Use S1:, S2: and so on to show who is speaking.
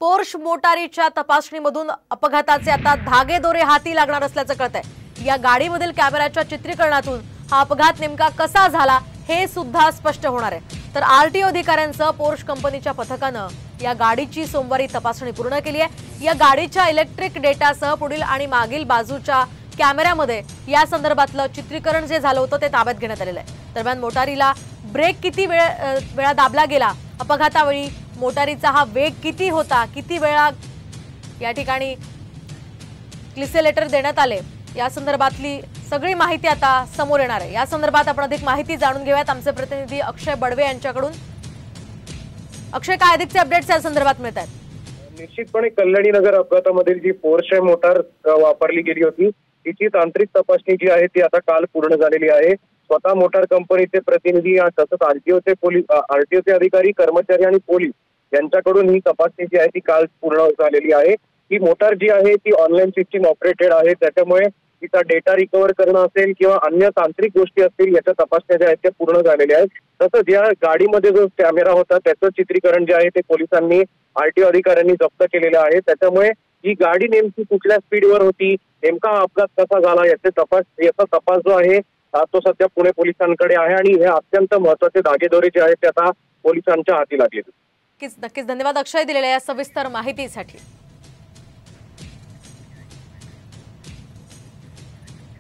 S1: Porsche मोटारीच्या तपासणीमधून अपघाताचे आता धागेदोरे हाती लागणार असल्याचं कळतंय। या गाडीमधील कॅमेऱ्याच्या चित्रीकरणातून हा अपघात नेमका कसा झाला हे सुद्धा स्पष्ट होणार आहे। तर आरटीओ अधिकाऱ्यांसह पोर्श कंपनीच्या पथकानं या गाडीची सोमवारी तपासणी पूर्ण केली आहे। या गाडीच्या इलेक्ट्रिक डेटासह पुढील आणि मागील बाजूच्या कॅमेऱ्यामध्ये या संदर्भातलं चित्रीकरण जे झालं होतं ते ताब्यात घेण्यात आलेलं आहे। दरम्यान मोटारीला ब्रेक किती वेळा दाबला गेला, अपघातावेळी मोटारीचा हा वेग किती होता, किती वेळा या ठिकाणी क्लिसेलेटर देण्यात आले, या संदर्भातली सगळी माहिती आता समोर येणार आहे। या संदर्भात आपण अधिक माहिती जाणून घेऊयात आमचे प्रतिनिधी अक्षय बडवे यांच्याकडून। अक्षय, काय अधिकचे अपडेट्स या संदर्भात मिळतात?
S2: निश्चितपणे कल्याणी नगर अपघातामधील जी पोर्श मोटार वापरली गेली होती तिची तांत्रिक तपासणी जी आहे ती आता काल पूर्ण झालेली आहे। स्वतः मोटार कंपनीचे प्रतिनिधी तसंच आरटीओचे अधिकारी, कर्मचारी आणि पोलीस यांच्याकडून ही तपासणी जी आहे ती काल पूर्ण झालेली आहे। ही मोटार जी आहे ती ऑनलाईन सिस्टीम ऑपरेटेड आहे, त्याच्यामुळे तिचा डेटा रिकव्हर करणं असेल किंवा अन्य तांत्रिक गोष्टी असतील याच्या तपासण्या ज्या आहेत त्या पूर्ण झालेल्या आहेत। तसंच या गाडीमध्ये जो कॅमेरा होता त्याचं चित्रीकरण जे आहे ते पोलिसांनी, आरटीओ अधिकाऱ्यांनी जप्त केलेलं आहे। त्याच्यामुळे ही गाडी नेमकी कुठल्या स्पीडवर होती, नेमका अपघात कसा झाला याचा तपास जो आहे तो सध्या पुणे पोलिसांकडे आहे आणि हे अत्यंत महत्त्वाचे धागेदोरे जे आहेत ते आता पोलिसांच्या हाती लागले।
S1: नक्कीच धन्यवाद अक्षय दिलेल्या या सविस्तर माहितीसाठी।